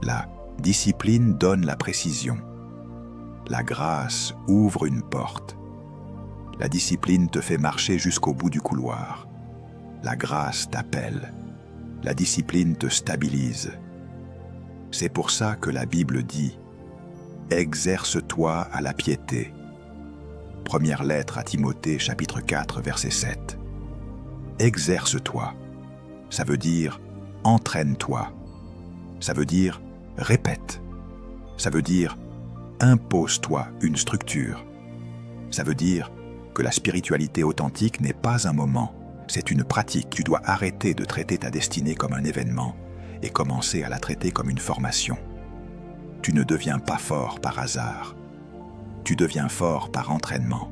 La discipline donne la précision. La grâce ouvre une porte. La discipline te fait marcher jusqu'au bout du couloir. La grâce t'appelle. La discipline te stabilise. C'est pour ça que la Bible dit « Exerce-toi à la piété ». Première lettre à Timothée, chapitre 4, verset 7. Exerce-toi. Ça veut dire entraîne-toi. Ça veut dire répète. Ça veut dire impose-toi une structure. Ça veut dire que la spiritualité authentique n'est pas un moment, c'est une pratique. Tu dois arrêter de traiter ta destinée comme un événement et commencer à la traiter comme une formation. Tu ne deviens pas fort par hasard. Tu deviens fort par entraînement.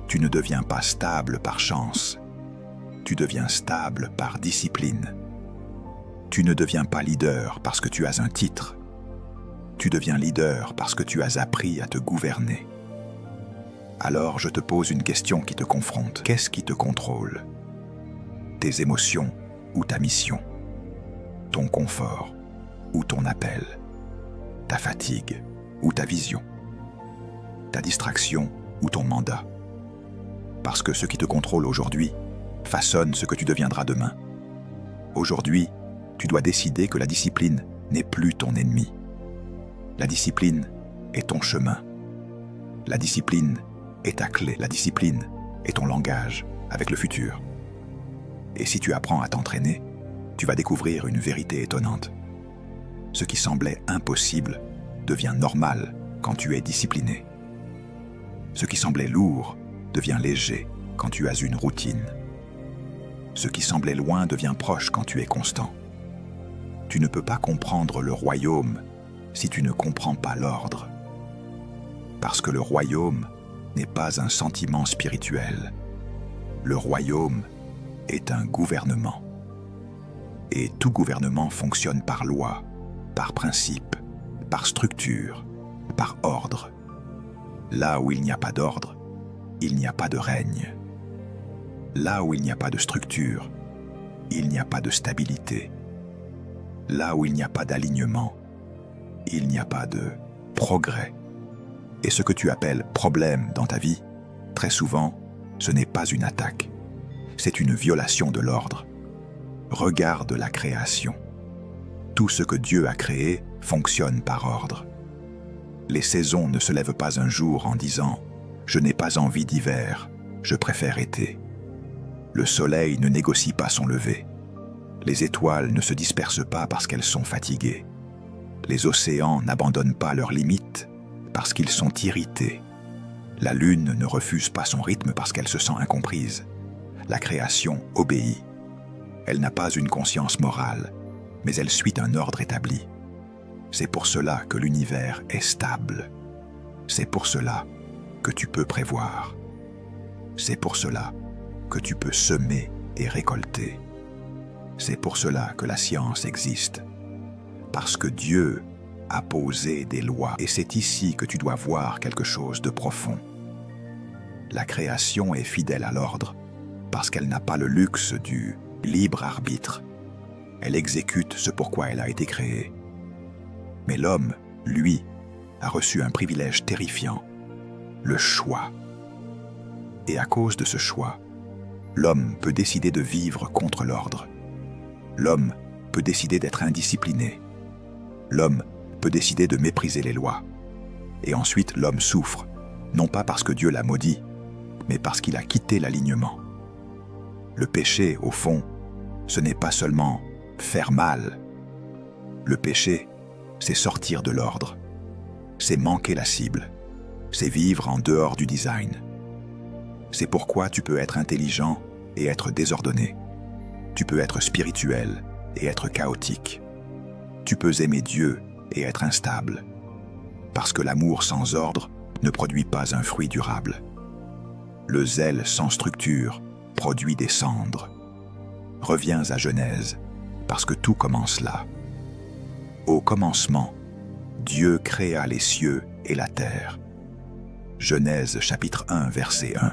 Tu ne deviens pas stable par chance. Tu deviens stable par discipline. Tu ne deviens pas leader parce que tu as un titre. Tu deviens leader parce que tu as appris à te gouverner. Alors je te pose une question qui te confronte. Qu'est-ce qui te contrôle? Tes émotions ou ta mission? Ton confort ou ton appel? Ta fatigue ou ta vision? Ta distraction ou ton mandat? Parce que ce qui te contrôle aujourd'hui façonne ce que tu deviendras demain. Aujourd'hui, tu dois décider que la discipline n'est plus ton ennemi. La discipline est ton chemin. La discipline est ta clé. La discipline est ton langage avec le futur. Et si tu apprends à t'entraîner, tu vas découvrir une vérité étonnante. Ce qui semblait impossible devient normal quand tu es discipliné. Ce qui semblait lourd devient léger quand tu as une routine. Ce qui semblait loin devient proche quand tu es constant. Tu ne peux pas comprendre le royaume si tu ne comprends pas l'ordre. Parce que le royaume n'est pas un sentiment spirituel. Le royaume est un gouvernement. Et tout gouvernement fonctionne par loi, par principe, par structure, par ordre. Là où il n'y a pas d'ordre, il n'y a pas de règne. Là où il n'y a pas de structure, il n'y a pas de stabilité. Là où il n'y a pas d'alignement, il n'y a pas de progrès. Et ce que tu appelles problème dans ta vie, très souvent, ce n'est pas une attaque. C'est une violation de l'ordre. Regarde la création. Tout ce que Dieu a créé fonctionne par ordre. Les saisons ne se lèvent pas un jour en disant « Je n'ai pas envie d'hiver, je préfère été ». Le soleil ne négocie pas son lever. Les étoiles ne se dispersent pas parce qu'elles sont fatiguées. Les océans n'abandonnent pas leurs limites parce qu'ils sont irrités. La lune ne refuse pas son rythme parce qu'elle se sent incomprise. La création obéit. Elle n'a pas une conscience morale, mais elle suit un ordre établi. C'est pour cela que l'univers est stable. C'est pour cela que tu peux prévoir. C'est pour cela que tu peux semer et récolter. C'est pour cela que la science existe. Parce que Dieu a posé des lois, et c'est ici que tu dois voir quelque chose de profond. La création est fidèle à l'ordre, parce qu'elle n'a pas le luxe du libre arbitre. Elle exécute ce pourquoi elle a été créée. Mais l'homme, lui, a reçu un privilège terrifiant, le choix. Et à cause de ce choix, l'homme peut décider de vivre contre l'ordre. L'homme peut décider d'être indiscipliné. L'homme peut décider de mépriser les lois. Et ensuite, l'homme souffre, non pas parce que Dieu l'a maudit, mais parce qu'il a quitté l'alignement. Le péché, au fond, ce n'est pas seulement faire mal. Le péché, c'est sortir de l'ordre. C'est manquer la cible. C'est vivre en dehors du design. C'est pourquoi tu peux être intelligent et être désordonné. Tu peux être spirituel et être chaotique. Tu peux aimer Dieu et être instable. Parce que l'amour sans ordre ne produit pas un fruit durable. Le zèle sans structure produit des cendres. Reviens à Genèse, parce que tout commence là. Au commencement, Dieu créa les cieux et la terre. Genèse chapitre 1, verset 1.